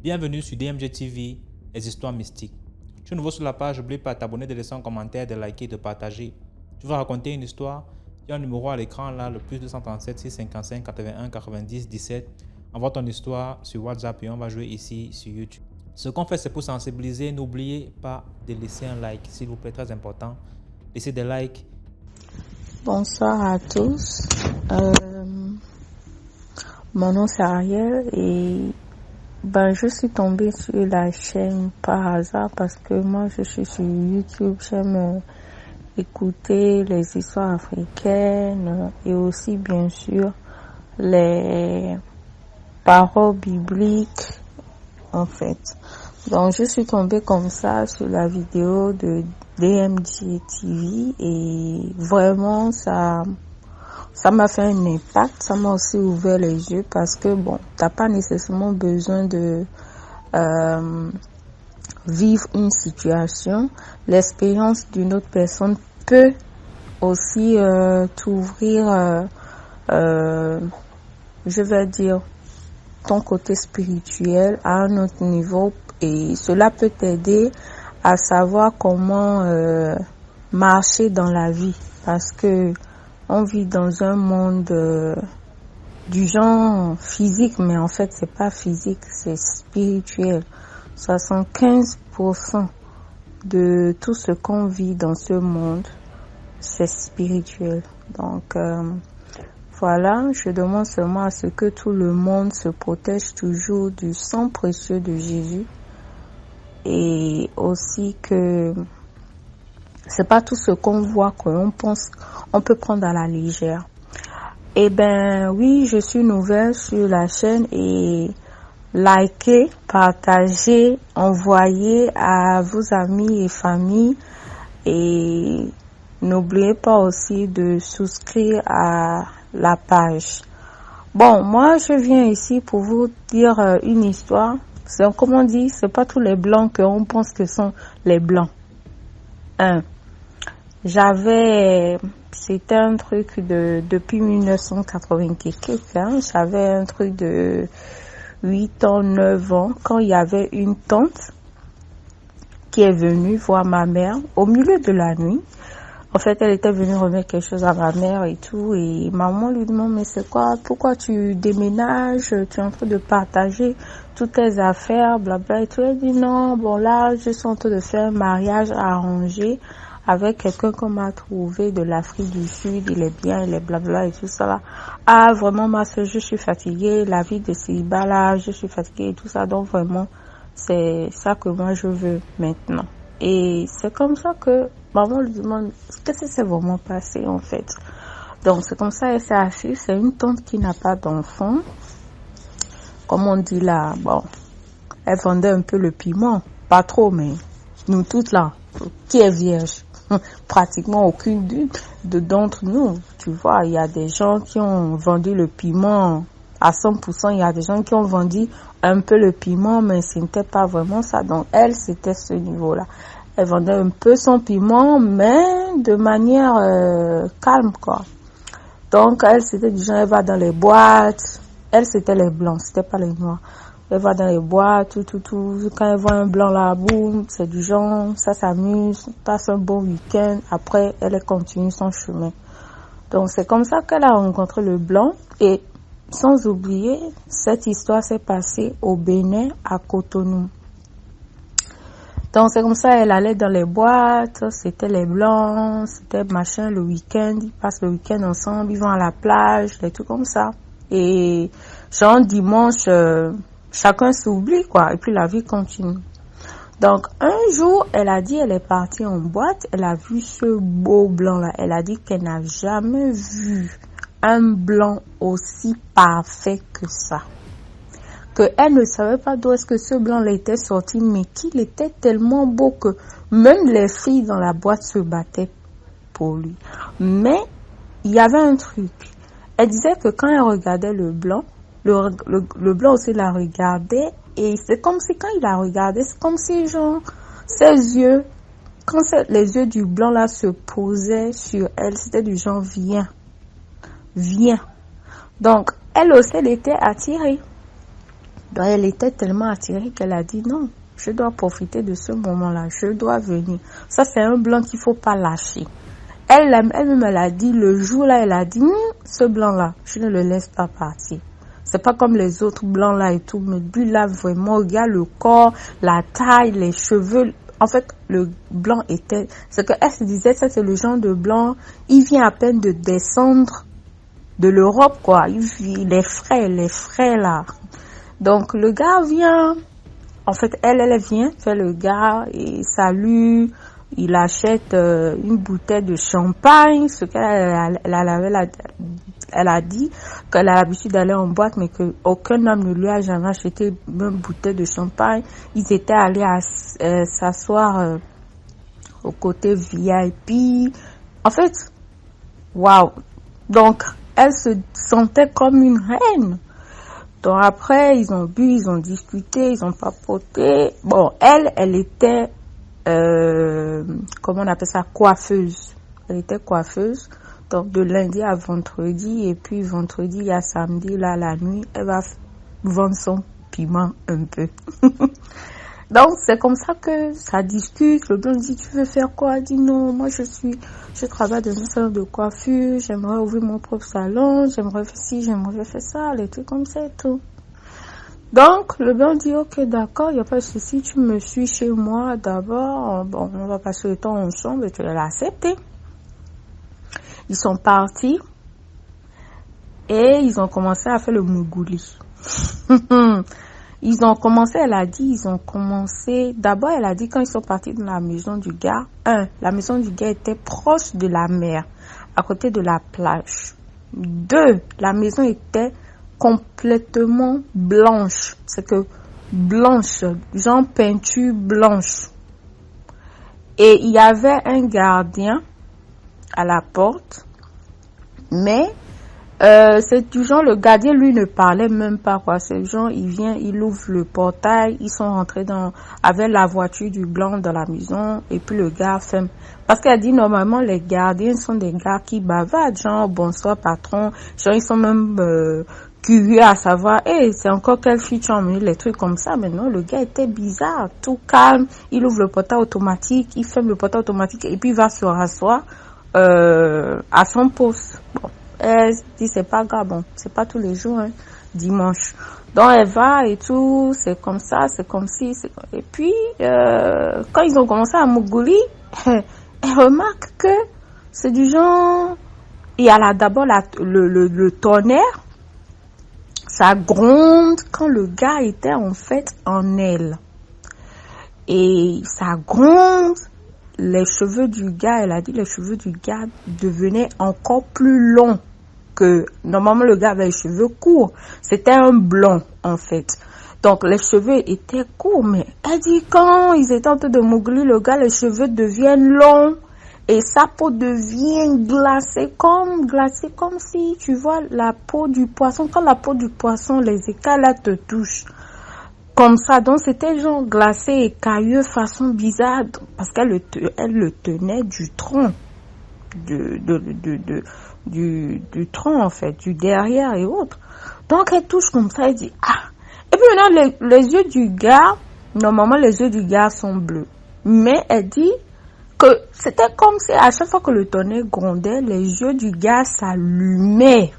Bienvenue sur DMG TV, les histoires mystiques. Tu es nouveau sur la page, n'oublie pas de t'abonner, de laisser un commentaire, de liker, de partager. Tu vas raconter une histoire, il y a un numéro à l'écran là, le plus 237 655 81 90 17. Envoie ton histoire sur WhatsApp et on va jouer ici sur YouTube. Ce qu'on fait, c'est pour sensibiliser. N'oubliez pas de laisser un like, s'il vous plaît, très important. Laissez des likes. Bonsoir à tous. Mon nom c'est Ariel et je suis tombée sur la chaîne par hasard parce que moi je suis sur YouTube. J'aime écouter les histoires africaines et aussi bien sûr les paroles bibliques en fait. Donc je suis tombée comme ça sur la vidéo de DMG TV et vraiment ça m'a fait un impact, ça m'a aussi ouvert les yeux parce que t'as pas nécessairement besoin de vivre une situation. L'expérience d'une autre personne peut aussi t'ouvrir, je vais dire, ton côté spirituel à un autre niveau et cela peut t'aider à savoir comment marcher dans la vie parce que on vit dans un monde du genre physique, mais en fait c'est pas physique, c'est spirituel. 75% de tout ce qu'on vit dans ce monde, c'est spirituel. Donc voilà, je demande seulement à ce que tout le monde se protège toujours du sang précieux de Jésus et aussi que c'est pas tout ce qu'on voit qu'on pense, on peut prendre à la légère. Oui, je suis nouvelle sur la chaîne et likez, partagez, envoyez à vos amis et familles et n'oubliez pas aussi de souscrire à la page. Moi je viens ici pour vous dire une histoire. C'est comme on dit, c'est pas tous les blancs qu'on pense que sont les blancs. C'était un truc depuis 1980 quelque, j'avais un truc de 8 ans, 9 ans, quand il y avait une tante qui est venue voir ma mère au milieu de la nuit. En fait, elle était venue remettre quelque chose à ma mère et tout, et maman lui demande, mais c'est quoi, pourquoi tu déménages, tu es en train de partager toutes tes affaires, blabla et tout. Elle dit non, là, je suis en train de faire un mariage arrangé avec quelqu'un qu'on m'a trouvé de l'Afrique du Sud, il est bien, il est blabla et tout ça là. Ah, vraiment, ma soeur, je suis fatiguée, la vie de célibat là, je suis fatiguée et tout ça, donc vraiment, c'est ça que moi je veux maintenant. Et c'est comme ça que maman lui demande, qu'est-ce que c'est vraiment passé en fait? Donc c'est comme ça, elle s'est assise, c'est une tante qui n'a pas d'enfant. Comme on dit là, elle vendait un peu le piment, pas trop, mais nous toutes là, qui est vierge? Pratiquement aucune d'entre nous, tu vois, il y a des gens qui ont vendu le piment à 100%, il y a des gens qui ont vendu un peu le piment, mais ce n'était pas vraiment ça. Donc elle, c'était ce niveau-là. Elle vendait un peu son piment, mais de manière calme, quoi. Donc elle, c'était du genre, elle va dans les boîtes. Elle, c'était les blancs, c'était pas les noirs. Elle va dans les boîtes, tout. Quand elle voit un blanc là, boum, c'est du genre, ça s'amuse, passe un bon week-end. Après, elle continue son chemin. Donc, c'est comme ça qu'elle a rencontré le blanc. Et sans oublier, cette histoire s'est passée au Bénin, à Cotonou. Donc, c'est comme ça, elle allait dans les boîtes, c'était les blancs, c'était machin le week-end. Ils passent le week-end ensemble, ils vont à la plage, des trucs comme ça. Et genre, dimanche, chacun s'oublie, quoi. Et puis, la vie continue. Donc, un jour, elle a dit, elle est partie en boîte, elle a vu ce beau blanc-là. Elle a dit qu'elle n'a jamais vu un blanc aussi parfait que ça. Qu'elle ne savait pas d'où est-ce que ce blanc-là était sorti, mais qu'il était tellement beau que même les filles dans la boîte se battaient pour lui. Mais, il y avait un truc. Elle disait que quand elle regardait le blanc, le blanc aussi la regardait et c'est comme si quand il la regardait, c'est comme si genre ses yeux, quand les yeux du blanc là se posaient sur elle, c'était du genre viens. Donc elle aussi elle était attirée. Donc, elle était tellement attirée qu'elle a dit non, je dois profiter de ce moment-là, je dois venir. Ça, c'est un blanc qu'il faut pas lâcher. Elle-même, elle a dit, le jour-là, elle a dit, ce blanc-là, je ne le laisse pas partir. C'est pas comme les autres blancs là et tout, mais lui là, vraiment, regarde le corps, la taille, les cheveux. En fait, le blanc était, c'est que elle se disait, ça c'est le genre de blanc, il vient à peine de descendre de l'Europe, quoi. Il est frais, là. Donc, le gars vient, en fait, elle vient faire le gars et salue. Il achète une bouteille de champagne, ce qu'elle elle a dit qu'elle a l'habitude d'aller en boîte, mais qu'aucun homme ne lui a jamais acheté une bouteille de champagne. Ils étaient allés s'asseoir au côté VIP. En fait, waouh! Donc, elle se sentait comme une reine. Donc après, ils ont bu, ils ont discuté, ils ont papoté. Bon, elle était... comment on appelle ça, coiffeuse. Elle était coiffeuse. Donc de lundi à vendredi, et puis vendredi à samedi, là, la nuit, elle va vendre son piment un peu. Donc c'est comme ça que ça discute. Le blanc dit, tu veux faire quoi? Elle dit non, moi je travaille dans un salon de coiffure, j'aimerais ouvrir mon propre salon, j'aimerais faire ci, j'aimerais faire ça, les trucs comme ça et tout. Donc, le blanc dit, ok, d'accord, il n'y a pas de souci, tu me suis chez moi d'abord, bon, on va passer le temps ensemble, et tu l'as accepté. Ils sont partis, et ils ont commencé à faire le mougouli. Ils ont commencé, d'abord elle a dit quand ils sont partis dans la maison du gars, la maison du gars était proche de la mer, à côté de la plage. 2, la maison était complètement blanche. C'est que blanche, genre peinture blanche. Et il y avait un gardien à la porte. Mais c'est du genre, le gardien lui ne parlait même pas, quoi. C'est du genre, il vient, il ouvre le portail, ils sont rentrés avec la voiture du blanc dans la maison, et puis le gars ferme. Parce qu'elle dit normalement les gardiens sont des gars qui bavardent, genre bonsoir patron, genre ils sont même curieux à savoir, c'est encore quelle fille tu as emmené, les trucs comme ça. Mais non, le gars était bizarre, tout calme, il ouvre le portail automatique, il ferme le portail automatique, et puis il va se rasseoir à son poste. Bon, elle dit c'est pas grave, bon, c'est pas tous les jours, hein, dimanche. Donc elle va et tout, c'est comme ça, c'est comme si, et puis quand ils ont commencé à mougouli, elle remarque que c'est du genre, il y a d'abord le tonnerre, ça gronde quand le gars était en fait en elle. Et ça gronde, les cheveux du gars, elle a dit les cheveux du gars devenaient encore plus longs que, normalement le gars avait les cheveux courts. C'était un blond en fait. Donc les cheveux étaient courts, mais elle dit quand ils étaient en train de mouglir le gars, les cheveux deviennent longs. Et sa peau devient glacée comme si, tu vois, la peau du poisson, quand la peau du poisson, les écailles là te touchent. Comme ça, donc c'était genre glacé et cailleux, façon bizarre, parce qu'elle le tenait du tronc, du tronc en fait, du derrière et autres. Donc elle touche comme ça, elle dit, ah. Et puis maintenant, les yeux du gars, normalement les yeux du gars sont bleus. Mais elle dit, que c'était comme si à chaque fois que le tonnerre grondait, les yeux du gars s'allumaient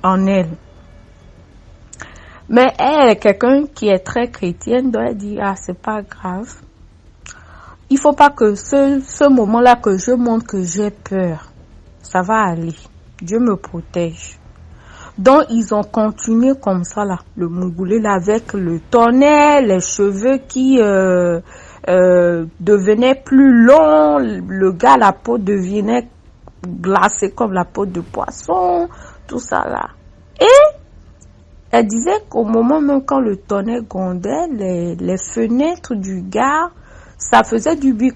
en elle. Mais elle est quelqu'un qui est très chrétienne, donc elle dit, ah, c'est pas grave. Il faut pas que ce moment-là que je montre que j'ai peur, ça va aller. Dieu me protège. Donc, ils ont continué comme ça, là, le mougoulé, là, avec le tonnerre, les cheveux qui devenaient plus longs, le gars, la peau devenait glacée comme la peau de poisson, tout ça, là. Et elle disait qu'au moment même quand le tonnerre grondait, les fenêtres du gars, ça faisait du bruit,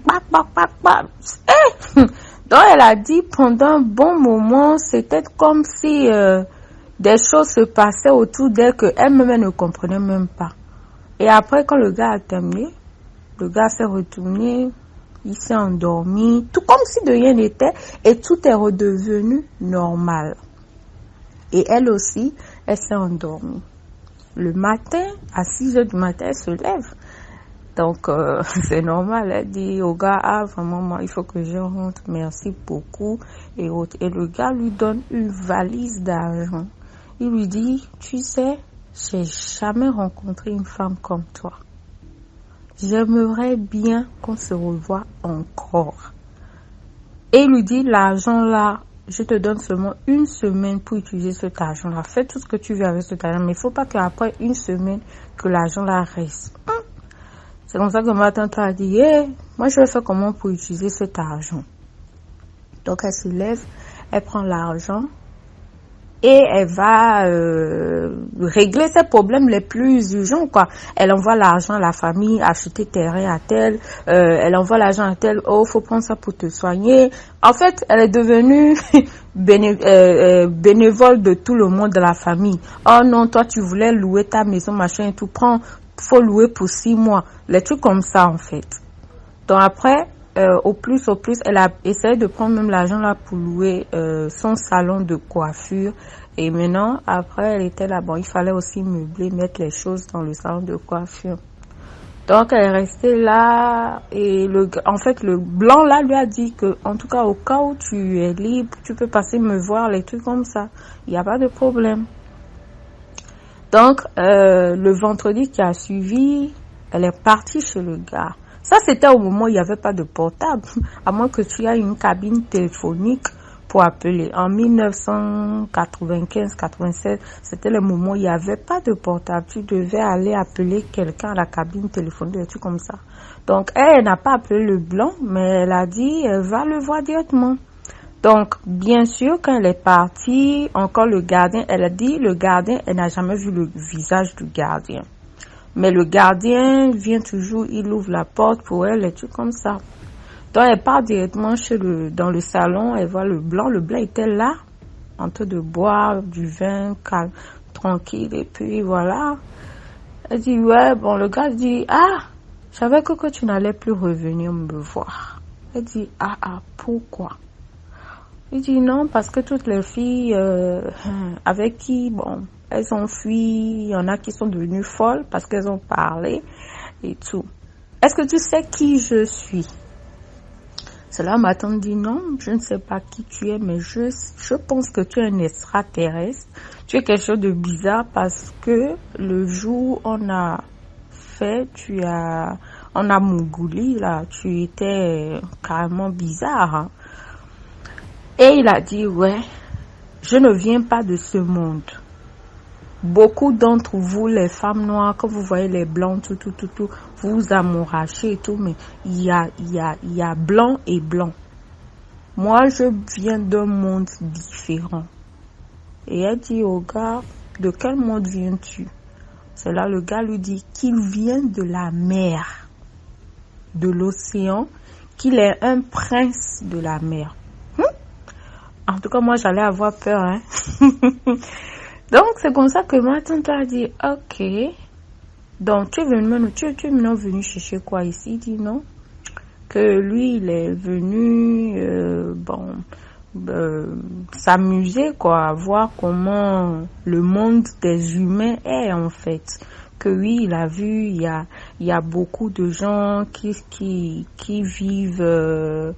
Donc, elle a dit, pendant un bon moment, c'était comme si des choses se passaient autour d'elle que elle-même ne comprenait même pas. Et après, quand le gars a terminé, le gars s'est retourné, il s'est endormi, tout comme si de rien n'était, et tout est redevenu normal. Et elle aussi, elle s'est endormie. le matin, à 6 heures du matin, elle se lève. Donc, c'est normal. Elle dit au gars, ah, vraiment, moi, il faut que je rentre. Merci beaucoup. Et le gars lui donne une valise d'argent. Il lui dit, tu sais, j'ai jamais rencontré une femme comme toi. J'aimerais bien qu'on se revoie encore. Et il lui dit, l'argent là, je te donne seulement 1 semaine pour utiliser cet argent là. Fais tout ce que tu veux avec cet argent, mais il ne faut pas qu'après 1 semaine, que l'argent là reste. C'est comme ça que ma tante a dit, moi je vais faire comment pour utiliser cet argent. Donc elle se lève, elle prend l'argent et elle va régler ses problèmes les plus urgents, quoi. Elle envoie l'argent à la famille, acheter terrain à tel, elle envoie l'argent à tel, oh, faut prendre ça pour te soigner. En fait, elle est devenue bénévole de tout le monde de la famille. Oh non, toi tu voulais louer ta maison, machin et tout, faut louer pour 6 mois. Les trucs comme ça, en fait. Donc après, au plus, elle a essayé de prendre même l'argent là pour louer son salon de coiffure. Et maintenant, après, elle était là. Bon, il fallait aussi meubler, mettre les choses dans le salon de coiffure. Donc, elle est restée là. Et en fait, le blanc là lui a dit que, en tout cas, au cas où tu es libre, tu peux passer me voir, les trucs comme ça. Il n'y a pas de problème. Donc, le vendredi qui a suivi, elle est partie chez le gars. Ça, c'était au moment où il n'y avait pas de portable, à moins que tu aies une cabine téléphonique pour appeler. En 1995-96, c'était le moment où il n'y avait pas de portable. Tu devais aller appeler quelqu'un à la cabine téléphonique, des trucs comme ça. Donc, elle n'a pas appelé le blanc, mais elle a dit, elle va le voir directement. Donc, bien sûr, quand elle est partie, encore le gardien, elle a dit, le gardien, elle n'a jamais vu le visage du gardien. Mais le gardien vient toujours, il ouvre la porte pour elle, et tout comme ça. Donc, elle part directement dans le salon, elle voit le blanc. Le blanc était là, en train de boire du vin, calme, tranquille, et puis voilà. Elle dit, ouais, bon, le gars dit, ah, je savais que tu n'allais plus revenir me voir. Elle dit, ah, pourquoi? Il dit non, parce que toutes les filles avec qui, bon, elles ont fui, il y en a qui sont devenues folles parce qu'elles ont parlé et tout. Est-ce que tu sais qui je suis? Cela m'a dit non, je ne sais pas qui tu es, mais je pense que tu es un extraterrestre. Tu es quelque chose de bizarre parce que le jour où on a mougouli là, tu étais carrément bizarre. Hein? Et il a dit, ouais, je ne viens pas de ce monde. Beaucoup d'entre vous, les femmes noires, quand vous voyez les blancs, tout, vous amourachez et tout, mais il y a blanc et blanc. Moi, je viens d'un monde différent. Et elle dit au gars, de quel monde viens-tu? C'est là le gars lui dit qu'il vient de la mer, de l'océan, qu'il est un prince de la mer. En tout cas, moi, j'allais avoir peur, hein. Donc, c'est comme ça que ma tante a dit, ok. Donc, tu es maintenant venu chercher quoi ici? Il dit non. Que lui, il est venu, s'amuser, quoi, voir comment le monde des humains est, en fait. Que oui, il a vu, il y a beaucoup de gens qui vivent,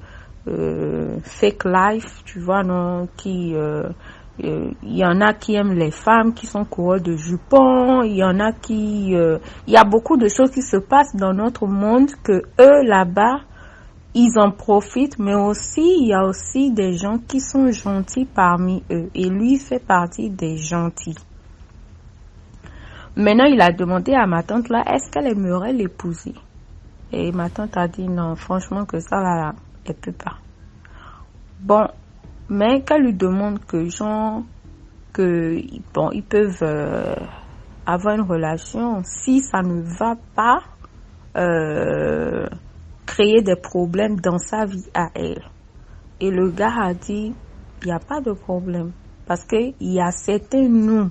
fake life, tu vois, non, il y en a qui aiment les femmes qui sont coureurs de jupons, il y en a il y a beaucoup de choses qui se passent dans notre monde que eux là-bas ils en profitent, mais aussi il y a aussi des gens qui sont gentils parmi eux et lui fait partie des gentils. Maintenant il a demandé à ma tante là, est-ce qu'elle aimerait l'épouser? Et ma tante a dit non, franchement que ça là elle peut pas. Bon, mais qu'elle lui demande ils peuvent avoir une relation, si ça ne va pas créer des problèmes dans sa vie à elle. Et le gars a dit, il n'y a pas de problème, parce qu'il y a certains nous,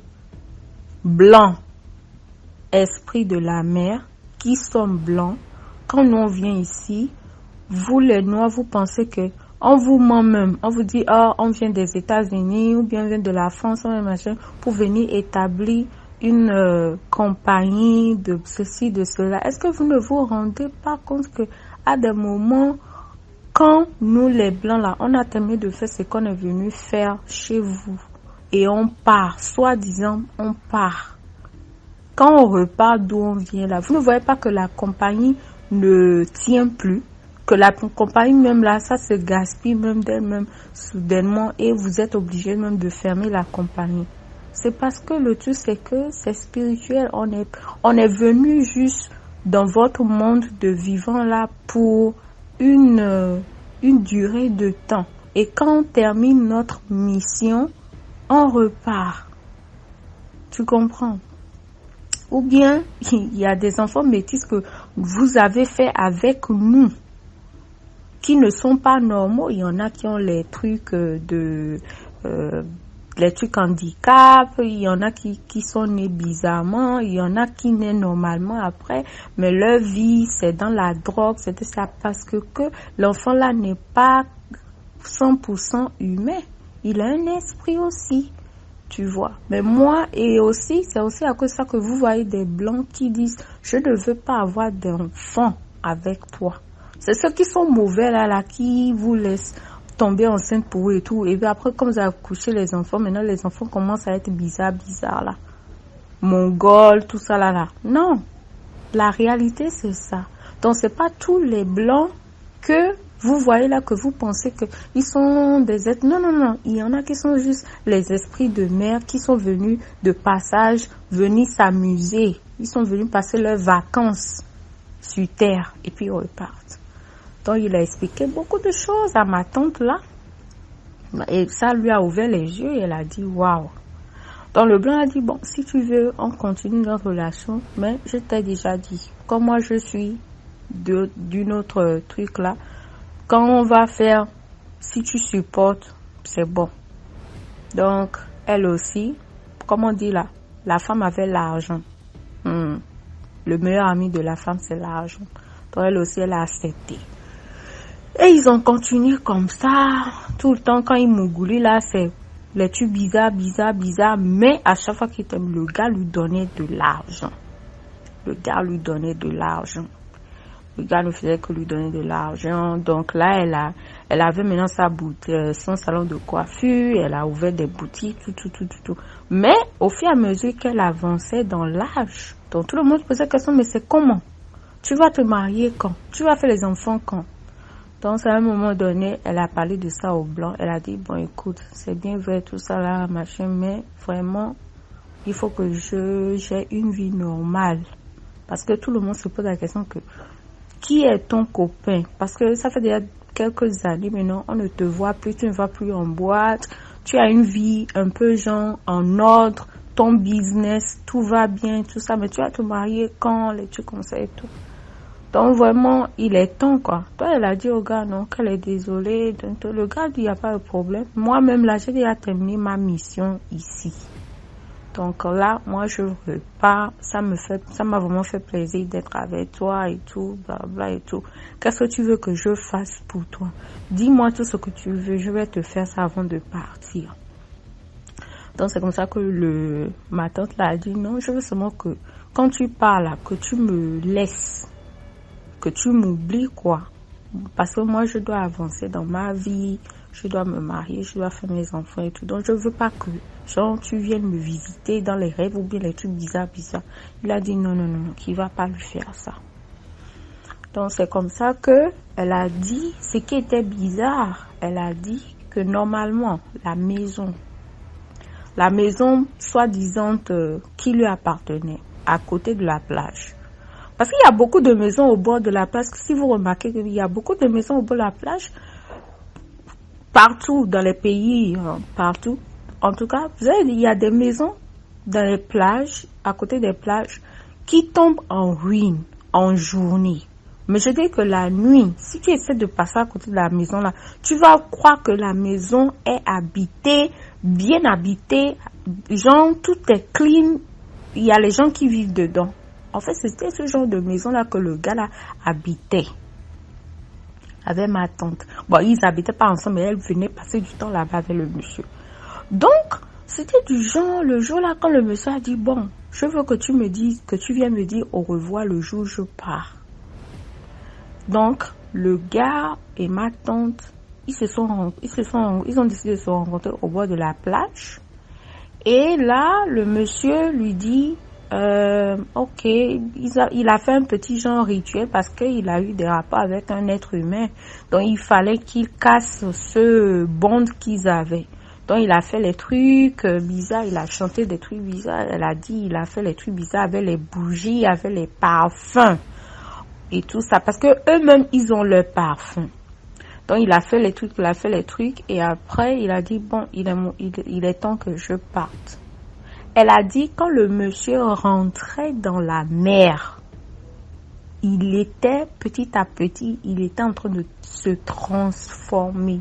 blancs, esprits de la mer, qui sont blancs. Quand nous on vient ici, vous les noirs, vous pensez que on vous ment même. On vous dit, oh, on vient des États-Unis ou bien on vient de la France, machin, pour venir établir compagnie de ceci, de cela. Est-ce que vous ne vous rendez pas compte que à des moments, quand nous les blancs là, on a terminé de faire ce qu'on est venu faire chez vous et on part, soi-disant on part. Quand on repart d'où on vient là, vous ne voyez pas que la compagnie ne tient plus, que la compagnie même là, ça se gaspille même d'elle-même soudainement et vous êtes obligé même de fermer la compagnie. C'est parce que le truc c'est que c'est spirituel, on est venu juste dans votre monde de vivant là pour une durée de temps. Et quand on termine notre mission, on repart. Tu comprends? Ou bien, il y a des enfants métis que vous avez fait avec nous, qui ne sont pas normaux. Il y en a qui ont les trucs les trucs handicap, il y en a qui sont nés bizarrement, il y en a qui naissent normalement après, mais leur vie, c'est dans la drogue, c'est ça, parce que l'enfant là n'est pas 100% humain. Il a un esprit aussi. Tu vois, mais moi, et aussi, c'est aussi à cause de ça que vous voyez des blancs qui disent je ne veux pas avoir d'enfant avec toi. C'est ceux qui sont mauvais là qui vous laissent tomber enceinte pour eux et tout. Et puis après, comme vous avez couché les enfants, maintenant les enfants commencent à être bizarres là. Mongols, tout ça là. Non, la réalité c'est ça. Donc c'est pas tous les blancs que vous voyez là que vous pensez que ils sont des êtres. Non. Il y en a qui sont juste les esprits de mer qui sont venus de passage, venus s'amuser. Ils sont venus passer leurs vacances sur terre et puis ils repartent. Donc il a expliqué beaucoup de choses à ma tante là. Et ça lui a ouvert les yeux et elle a dit waouh. Donc le blanc a dit bon, si tu veux, on continue notre relation, mais je t'ai déjà dit, comme moi je suis d'une autre truc là. Quand on va faire, si tu supportes, c'est bon. Donc, elle aussi, comme on dit là, la femme avait l'argent. Le meilleur ami de la femme, c'est l'argent. Donc, elle aussi, elle a accepté. Et ils ont continué comme ça. Tout le temps, quand ils mougoulaient là, c'est les trucs bizarres. Mais à chaque fois qu'il t'aime, le gars lui donnait de l'argent. Le gars ne faisait que lui donner de l'argent. Donc là, elle avait maintenant son salon de coiffure. Elle a ouvert des boutiques, tout. Mais au fur et à mesure qu'elle avançait dans l'âge, donc tout le monde posait la question, mais c'est comment? Tu vas te marier quand? Tu vas faire les enfants quand? Donc à un moment donné, elle a parlé de ça au blanc. Elle a dit, bon écoute, c'est bien vrai tout ça là, machin, mais vraiment, il faut que j'ai une vie normale. Parce que tout le monde se pose la question que qui est ton copain? Parce que ça fait déjà quelques années maintenant, on ne te voit plus, tu ne vas plus en boîte, tu as une vie un peu genre en ordre, ton business, tout va bien, tout ça, mais tu vas te marier quand, les trucs comme ça et tout. Donc vraiment, il est temps quoi. Toi, elle a dit au gars non, qu'elle est désolée. Donc, le gars dit, il n'y a pas de problème. Moi-même là, j'ai déjà terminé ma mission ici. Donc là, moi je repars, ça m'a vraiment fait plaisir d'être avec toi et tout, blabla et tout. Qu'est-ce que tu veux que je fasse pour toi? Dis-moi tout ce que tu veux, je vais te faire ça avant de partir. Donc c'est comme ça que ma tante là a dit non, je veux seulement que quand tu parles, que tu me laisses, que tu m'oublies quoi. Parce que moi je dois avancer dans ma vie. Je dois me marier, je dois faire mes enfants et tout. Donc, je veux pas que, genre, tu viennes me visiter dans les rêves ou bien les trucs bizarres. Il a dit non, qu'il va pas lui faire ça. Donc, c'est comme ça que elle a dit ce qui était bizarre. Elle a dit que normalement, la maison soi-disant qui lui appartenait, à côté de la plage. Parce qu'il y a beaucoup de maisons au bord de la plage. Si vous remarquez qu'il y a beaucoup de maisons au bord de la plage, partout dans les pays, partout. En tout cas, vous savez, il y a des maisons dans les plages, à côté des plages, qui tombent en ruine en journée. Mais je dis que la nuit, si tu essaies de passer à côté de la maison là, tu vas croire que la maison est habitée, bien habitée, genre tout est clean, il y a les gens qui vivent dedans. En fait, c'était ce genre de maison là que le gars là habitait. Avec ma tante. Bon, ils n'habitaient pas ensemble, mais elle venait passer du temps là-bas avec le monsieur. Donc, c'était du genre, le jour là, quand le monsieur a dit, bon, je veux que tu me dises, que tu viennes me dire au revoir le jour où je pars. Donc, le gars et ma tante, ils ont décidé de se rencontrer au bord de la plage. Et là, le monsieur lui dit, ok, il a fait un petit genre rituel parce qu'il a eu des rapports avec un être humain. Donc, il fallait qu'il casse ce bond qu'ils avaient. Donc, il a fait les trucs bizarres, il a chanté des trucs bizarres. Elle a dit, il a fait les trucs bizarres avec les bougies, avec les parfums et tout ça. Parce que eux-mêmes, ils ont leur parfum. Donc, il a fait les trucs, et après, il a dit, bon, il est temps que je parte. Elle a dit, quand le monsieur rentrait dans la mer, il était, petit à petit, il était en train de se transformer.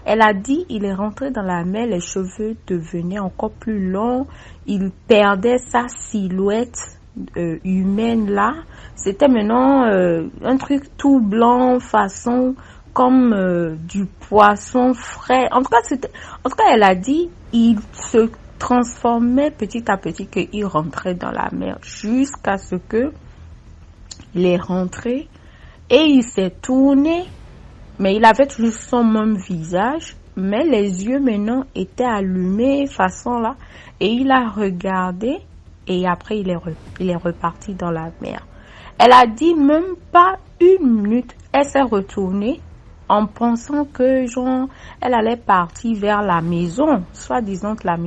Elle a dit, il est rentré dans la mer, les cheveux devenaient encore plus longs, il perdait sa silhouette humaine là. C'était maintenant un truc tout blanc, façon comme du poisson frais. En tout cas, elle a dit, il se transformait petit à petit, qu'il rentrait dans la mer, jusqu'à ce que il est rentré et il s'est tourné, mais il avait toujours son même visage, mais les yeux maintenant étaient allumés façon là, et il a regardé et après il est reparti dans la mer. Elle a dit même pas une minute, elle s'est retournée en pensant que genre elle allait partir vers la maison, soi-disant que la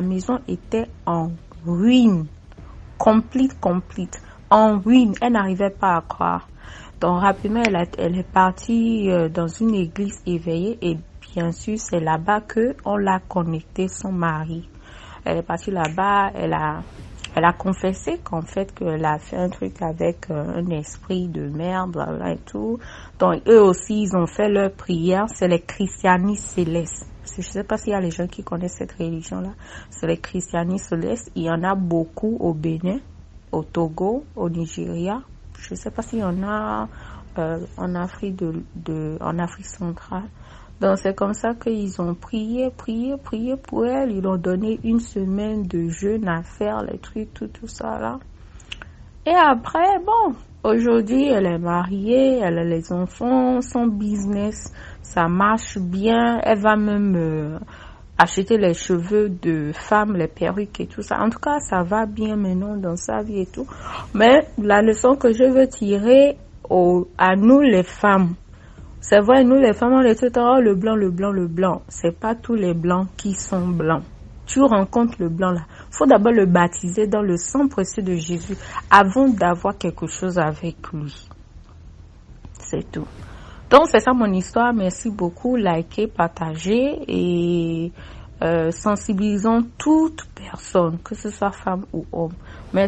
maison était en ruine, complète, en ruine. Elle n'arrivait pas à croire. Donc rapidement elle est partie dans une église éveillée, et bien sûr c'est là-bas que on l'a connecté son mari. Elle est partie là-bas, elle a confessé qu'en fait qu'elle a fait un truc avec un esprit de merde, blablabla et tout. Donc eux aussi ils ont fait leur prière, c'est les christianistes célestes. Je ne sais pas s'il y a les gens qui connaissent cette religion-là. C'est les christianistes célestes. Il y en a beaucoup au Bénin, au Togo, au Nigeria. Je ne sais pas s'il y en a en Afrique en Afrique centrale. Donc c'est comme ça qu'ils ont prié pour elle. Ils ont donné une semaine de jeûne à faire les trucs, tout ça là. Et après, bon, aujourd'hui elle est mariée, elle a les enfants, son business, ça marche bien. Elle va même acheter les cheveux de femmes, les perruques et tout ça. En tout cas, ça va bien maintenant dans sa vie et tout. Mais la leçon que je veux tirer à nous les femmes, c'est vrai, nous les femmes, on est tout le blanc. C'est pas tous les blancs qui sont blancs. Tu rencontres le blanc là. Faut d'abord le baptiser dans le sang précieux de Jésus avant d'avoir quelque chose avec lui. C'est tout. Donc c'est ça mon histoire. Merci beaucoup. Likez, partagez et sensibilisons toute personne, que ce soit femme ou homme. Merci.